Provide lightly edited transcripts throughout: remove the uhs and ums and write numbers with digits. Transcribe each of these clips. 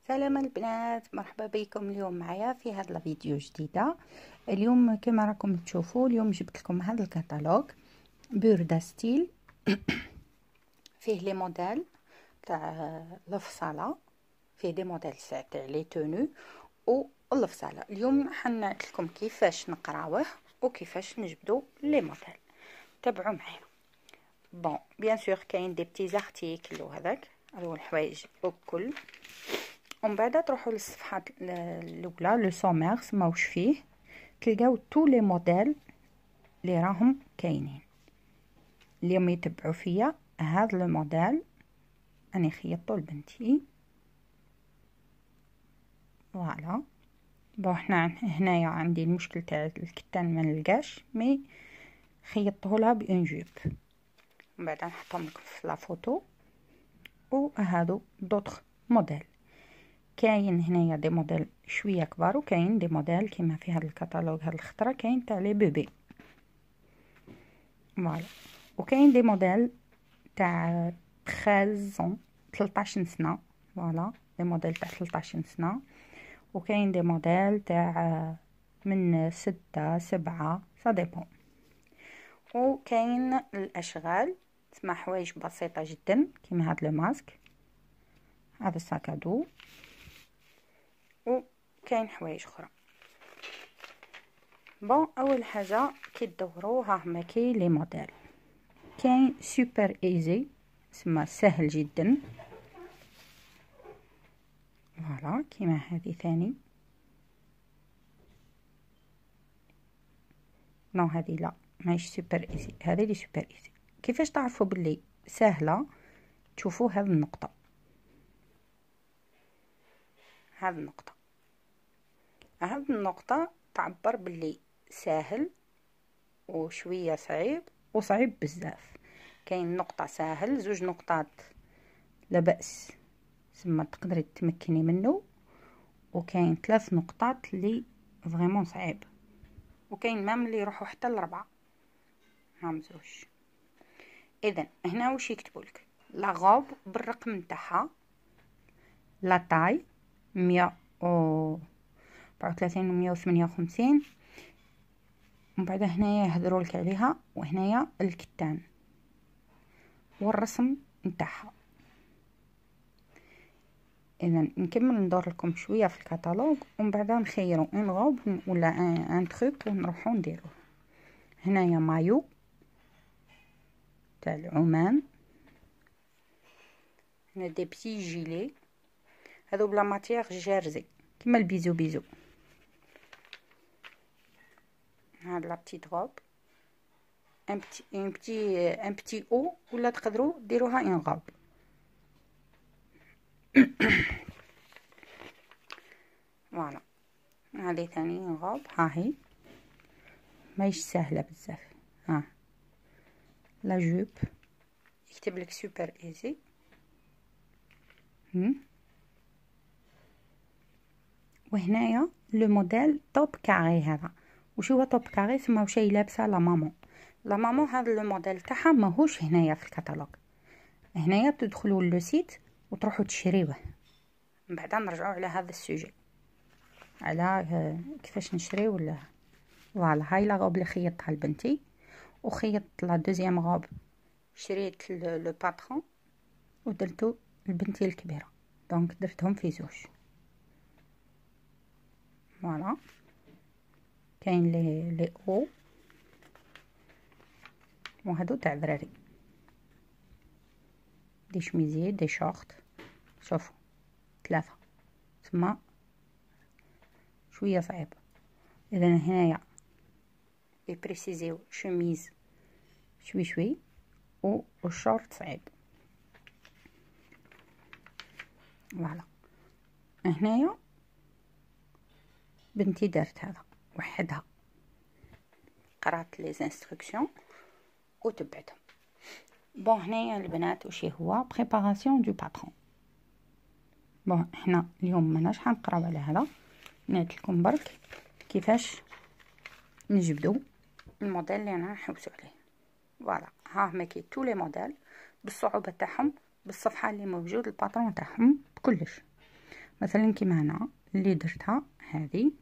سلام البنات، مرحبا بكم اليوم معايا في هذا الفيديو جديده. اليوم كما راكم تشوفوا اليوم جبت لكم هذا الكتالوج بوردا ستيل فيه لي موديل تاع الفصاله، فيه دي موديل تاع لي تونو والفصاله. اليوم حنعطي لكم كيفاش نقراوه وكيفاش نجبدوا لي موديل. تابعوا معايا. بون بيان سور كاين دي بتي زارتيكل وهذاك هو الحوايج الكل. ومن بعد تروحوا للصفحه الاولى لو سومير سماوش فيه تلقاو تو لي موديل اللي راهم كاينين. اليوم يتبعوا فيا هذا لو موديل اني خيطته لبنتي. فوالا بون حنا هنايا عندي المشكل تاع الكتان ما نلقاش مي خيطته لها بان جوب. من بعد نحطهم لكم في لا فوتو. وهادو دوطخ موديل كاين هنايا دي موديل شويه كبار وكاين دي موديل كيما في هذا الكتالوج هذا الخطره كاين تاع لي بيبي. فوالا وكاين دي موديل تاع 13 سنه. فوالا دي موديل تاع 13 سنه وكاين دي موديل تاع من 6 7 سا ديبون. وكاين الاشغال تسمى حوايج بسيطه جدا كيما هذا الماسك، هذا الساكادو، وكاين حوايج اخرى. بون اول حاجه كي تدوروا ها هما كاين لي موديل. كاين سوبر ايزي تسمى سهل جدا. فوالا كيما هذه ثاني. نو هذه لا ماهيش سوبر ايزي، هذه اللي سوبر ايزي. كيفاش تعرفوا باللي سهله؟ تشوفوا هذه النقطه، هذه النقطه تعبر باللي ساهل وشويه صعيب وصعيب بزاف. كاين نقطه ساهل، زوج نقطات لا باس ثم تقدري تمكني منه، وكاين 3 نقطات اللي فريمون صعيب، وكاين مام اللي يروحوا حتى لربعة. هام زوج. اذا هنا واش يكتبوا لك؟ لا غوب بالرقم نتاعها، لا تاي 134 و 158. ومن بعد هنايا يهضروا لك عليها، وهنايا الكتان والرسم نتاعها. اذا نكمل ندور لكم شويه في الكتالوج ومن بعد نخيروا ان غوب ولا ان تروك ونروحوا نديروه. هنايا مايو تاع العمان، هنا دي بتي جيلي هذو بلا ماتيير جيرزي كيما البيزو بيزو. هاد لا بتيت غوب ان بتي او ولا تقدروا ديروها ان غوب. فوالا هذه ثاني غوب. ها هي ماهيش سهله بزاف. ها لا جوب يكتب لك سوبر ايزي. وهنايا لو موديل توب كاري. هذا وش هو توب كاري؟ سما شي لابسه لا مامون. لا مامون هذا لو موديل تاعها ماهوش هنايا في الكتالوج. هنايا تدخلوا لو سيت وتروحوا تشريوه. من بعد نرجعوا على هذا السوجي على كيفاش نشري ولا. فوالا هاي لا غوب اللي خيطتها لبنتي، وخيطت لا دوزيام غوب شريت لو باترون ودرتو لبنتي الكبيره، دونك درتهم في زوج. فوالا كاين لي او وهادو تاع دراري، دي شميزي دي شورت. شوفوا 3 تما شويه صعيب. اذا هنايا يبريسيزيو شميز شوي والشورت صعيب. فوالا هنايا بنتي دارت هذا وحدها، قرات لي انستركسيون وتبعتهم. بون هنايا البنات وش هو بريباراسيون دو باترون. بون احنا اليوم ماناش حنقراو على هذا، نعطيكم لكم برك كيفاش نجبدوا الموديل اللي انا نحوسوا عليه. فوالا ها هما كي تو لي موديل بالصعوبه تاعهم، بالصفحه اللي موجود الباترون تاعهم بكلش. مثلا كيما هنا اللي درتها هذه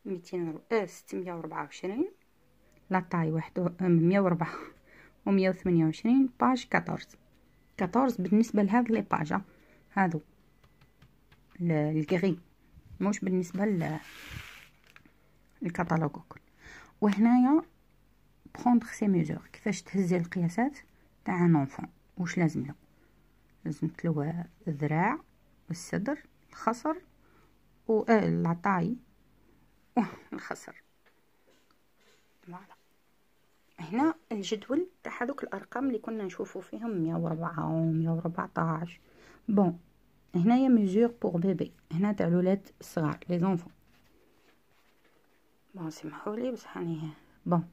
624 لا طاي 104 و128 باج 14 بالنسبه لهاد لي باجا هادو الكغي، مش بالنسبه للكتالوج الكل. وهنايا بروندر سي ميزور، كيفاش تهزي القياسات تاع ان انفون، واش لازم له الذراع والصدر الخصر و لا طاي الخصر. فوالا هنا الجدول تاع هذوك الارقام اللي كنا نشوفوا فيهم 104 و 114. بون هنايا ميزور بور بيبي، هنا تاع الولاد الصغار لي زونفون. بون سمحولي بصح راني بون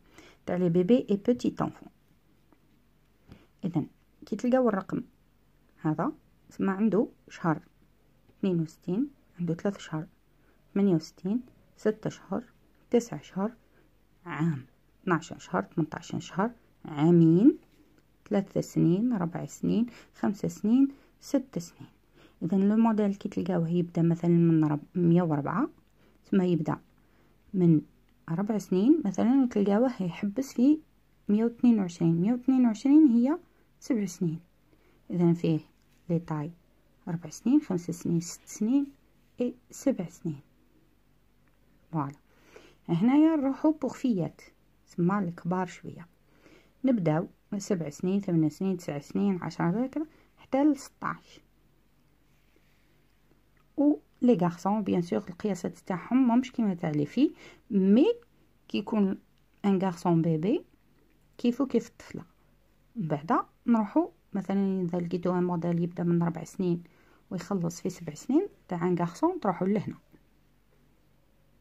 تاع لي بيبي اي بوتي طونفون. اذا كي تلقاو الرقم هذا تسمى عنده شهر 62، عنده 3 شهور 68، 6 شهور 9 شهور، عام 12 شهر 18 شهر، عامين 3 سنين 4 سنين 5 سنين 6 سنين. اذا لو موديل كي تلقاوه يبدا مثلا من 104 ثم يبدا من 4 سنين مثلا تلقاوه يحبس في 122 هي 7 سنين. اذا فيه لي طاي 4 سنين 5 سنين 6 سنين اي 7 سنين. فوالا هنايا نروحو بوغفيات سما الكبار شويه، نبداو 7 سنين 8 سنين 9 سنين 10 هكذا حتى ل 16. و لي غارسون بيان سور القياسات تاعهم ماهمش كيما تاع لي في، مي كي يكون ان غارسون بيبي كيفو كيف الطفله. بعدا نروحو مثلا اذا لقيتو ان موديل يبدا من 4 سنين ويخلص في 7 سنين تاع ان غارسون تروحو لهنا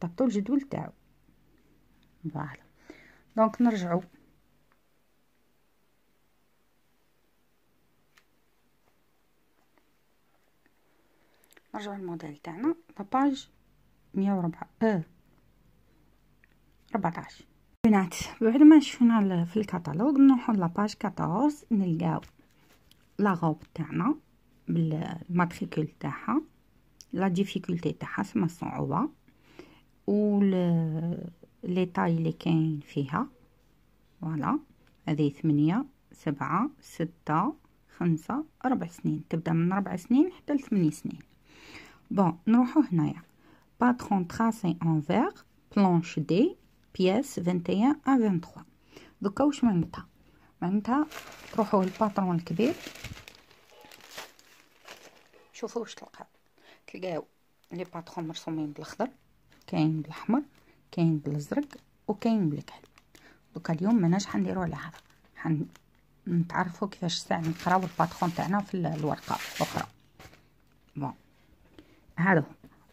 طبطو الجدول تاعو. فوالا دونك نرجعو الموديل تاعنا لاباج 114. بنات بعد ما شفنا في الكتالوج نروحو لاباج 14 نلقاو لا غوب تاعنا بالماتريكول تاعها، لا ديفيكولتي تاعها سما الصعوبه، و لي طاي اللي كاين فيها. فوالا هذه 8 7 6 5 4 سنين، تبدا من 4 سنين حتى ل 8 سنين. بون نروحو هنايا باترون تراسي ان فيغ بلانش دي بياس 21 ا 23. دوكا واش معناتها تروحو للباترون الكبير، شوفوا واش تلقاو لي باترون مرسومين بالاخضر، كاين بالاحمر، كاين بالازرق، وكاين بالكحل. دوكا اليوم ماناش حنديرو على هذا، نتعرفوا كيفاش ساعه نقراو الباترون تاعنا في الورقه الاخرى. بون هذا هو.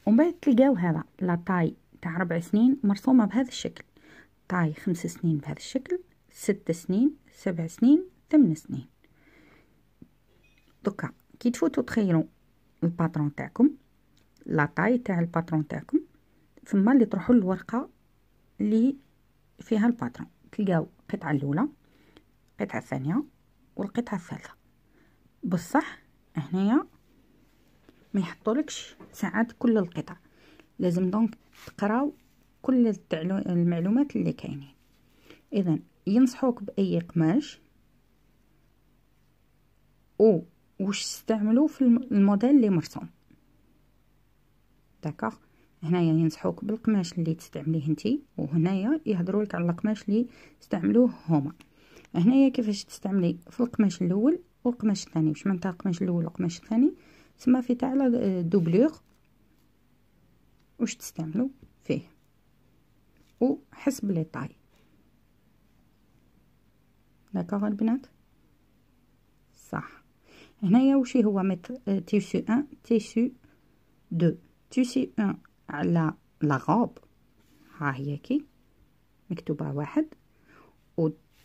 ومن بعد تلقاو هذا لا طاي تاع 4 سنين مرسومه بهذا الشكل، طاي 5 سنين بهذا الشكل، 6 سنين 7 سنين 8 سنين. دوكا كي تفوتوا تخيروا الباترون تاعكم، لا طاي تاع الباترون تاعكم، ثم اللي تروحوا للورقه اللي فيها الباترون تلقاو القطعه الاولى، القطعه الثانيه، والقطعه الثالثه. بصح هنايا ما يحطولكش ساعات كل القطع، لازم دونك تقراو كل المعلومات اللي كاينين. اذا ينصحوك باي قماش او واش تستعملوا في الموديل اللي مرسوم. داكوغ هنايا ينصحوك بالقماش اللي تستعمليه انتي، وهنايا يهضروا لك على القماش اللي استعملوه هما. هنايا كيفاش تستعملي في القماش الاول والقماش الثاني. واش معناتها القماش الاول والقماش الثاني؟ تسمى في تاع دوبلور واش تستعملوا فيه وحسب لي طاي. داكوغ البنات صح. هنايا واش هو تيسو 1 تيسو 2. تيسو 1 على لا غوب ها هي كي مكتوبه 1،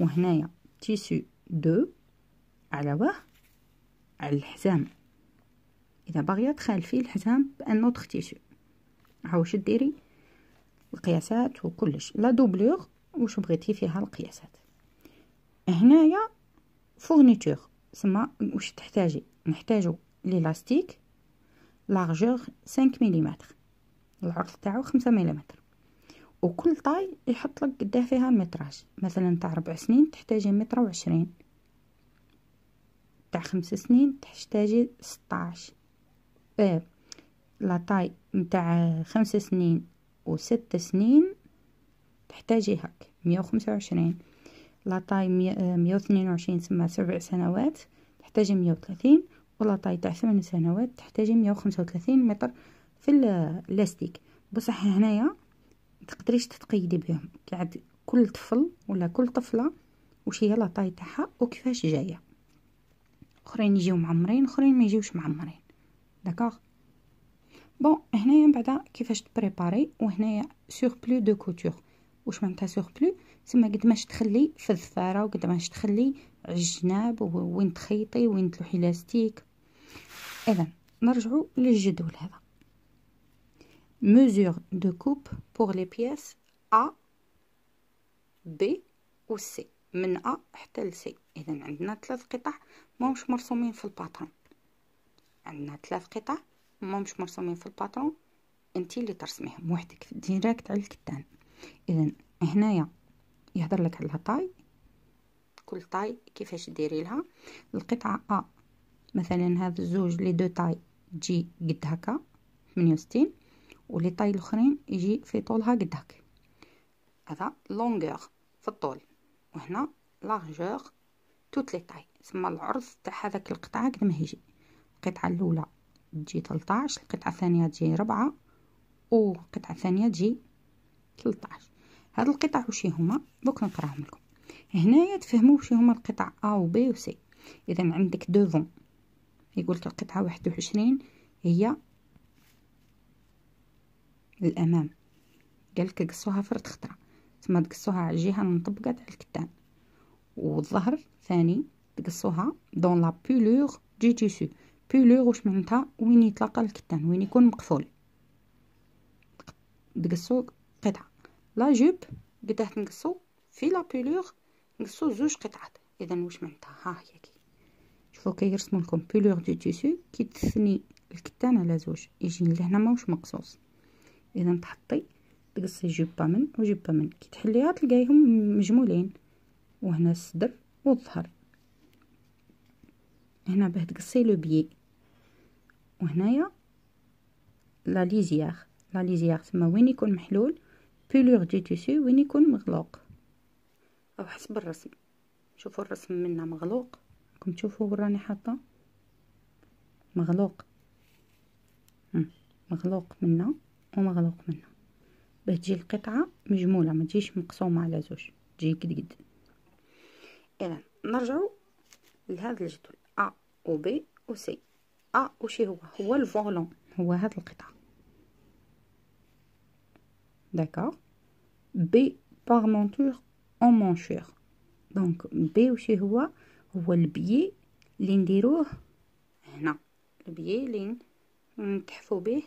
وهنايا تيسو 2 على على الحزام. اذا باغيه تخالفي الحزام بان اوتر تيسو ها واش ديري القياسات وكلش. لا دوبلور واش بغيتي فيها القياسات. هنايا فورنيتور سما واش تحتاجي، نحتاجو ليلاستيك لارجور 5 ملم، العرض تاعو 5 ملم، وكل طاي يحط لك قداه فيها المتراج. مثلا تاع 4 سنين تحتاجي 1.20 متر، تاع 5 سنين تحتاجي 16. لا طاي متاع 5 سنين و6 سنين تحتاجي هاك 125. لا طاي 122 تسمى 7 سنوات تحتاجي 130. ولا طاي تاع 8 سنوات تحتاجي 135 متر في اللاستيك. بصح هنايا متقدريش تتقيدي بهم، قاعد كل طفل ولا كل طفله وش هي لا طاي تاعها وكيفاش جايه. اخرين يجيو معمرين، اخرين ما يجيوش معمرين. داكوغ بون. هنايا من بعدا كيفاش تبريباري. وهنايا سوربلو دو كوتور. واش معناتها سوربلو؟ تسمى قد ماش تخلي في الظفاره وقد ماش تخلي على الجناب وين تخيطي وين تلوحي لاستيك. اذا نرجعوا للجدول هذا. mesure de coupe pour les pièces A B و C، من A حتى ل C. اذا عندنا 3 قطع ماهمش مرسومين في الباترون. عندنا 3 قطع ماهمش مرسومين في الباترون، انتي اللي ترسميهم وحدك ديريكت على الكتان. اذا هنايا يهضر لك على طاي، كل طاي كيفاش ديري لها. القطعه A مثلا هذا الزوج لي دو طاي تجي قد هكا 68، ولي طاي الاخرين يجي في طولها قد هكا. هذا لونغور في الطول، وهنا لارجور توت لي طاي، تسمى العرض تاع هذاك القطعه قد ما يجي. القطعه الاولى تجي 13، القطعه الثانيه تجي 4، والقطعه الثانيه تجي 13. هاد القطع وشي هما دوك نقراهم لكم. هنايا تفهموا وشي هما القطع A و B و C. اذا عندك دوفون يقولك القطعه 21 هي الامام، قالك قصوها فرد خطره، تسمى تقصوها على الجهه المطبقه تاع الكتان. والظهر ثاني تقصوها دون لا بولور دي تيسو. بولور واش معناتها؟ وين يتلاقى الكتان، وين يكون مقفول تقصو قطعه. لا جوب قداه نقصو في لا بولور نقصو 2 قطعات. اذا واش معناتها؟ ها هي كي شوفوا كي يرسموا لكم بولور دو تيسو كي تثني الكتان على 2 يجي لهنا ماهوش مقصوص. اذا تحطي تقصي جوبه من وجوبه من، كي تحليها تلقايهم مجمولين. وهنا الصدر والظهر. هنا باه تقصي لو بيي. وهنايا لا ليزيير. لا ليزيير تما وين يكون محلول، بولور دو تيسو وين يكون مغلوق او حسب الرسم. شوفوا الرسم منا مغلوق، راكم تشوفوا وين راني حاطه مغلوق. مغلوق منا ومغلوق منا، باه تجي القطعه مجموله ما تجيش مقسومه على 2، تجي قد قد. اذا نرجعوا لهذا الجدول A و B و C. A وشي هو الفولون، هو هذا القطعه. داكوغ. B بارمونتور اون مونشور. دونك B وشي هو البيي اللي نديروه هنا، البيي اللي نتحفو به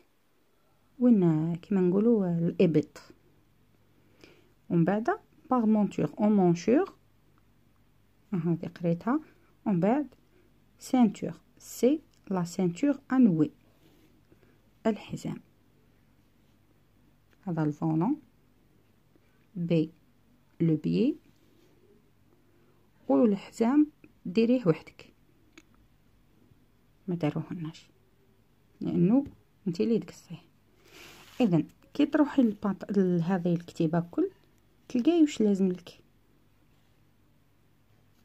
وين كيما نقولوا الابط. ومن بعد بارمونتور اون مونشور هذه قريتها. ومن بعد سينتور، سي لا سينتور انوي، الحزام. هذا الفولون. بي لو بيي، والحزام ديريه وحدك ما داروهناش لانه انتي اللي تقصيه. اذا كي تروحي لهذه الكتيبه كل تلقاي واش لازم لك.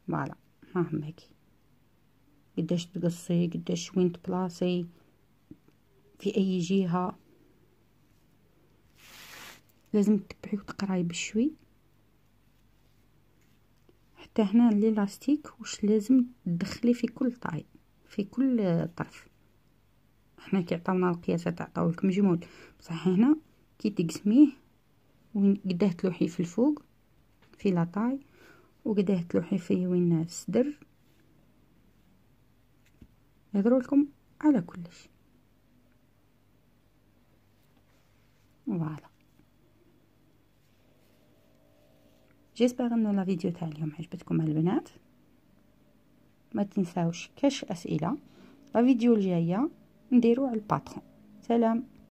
فوالا ها هم هيك قداش تقصي، قداش وين تبلاصي في اي جهه. لازم تتبعي وتقراي بشوي حتى هنا ليلاستيك واش لازم تدخلي في كل طاي في كل طرف. احنا كي عطاونا القياسات عطاولك مجمول، بصح هنا كي تقسميه وين قداه تلوحي في الفوق في لاطاي وقداه تلوحي في وين الصدر. يهضروا لكم على كلش. فوالا جيسبر انه لا فيديو تاع اليوم عجبتكم البنات. ما تنساوش كاش اسئله لا فيديو الجايه نديرو على الباترون. سلام.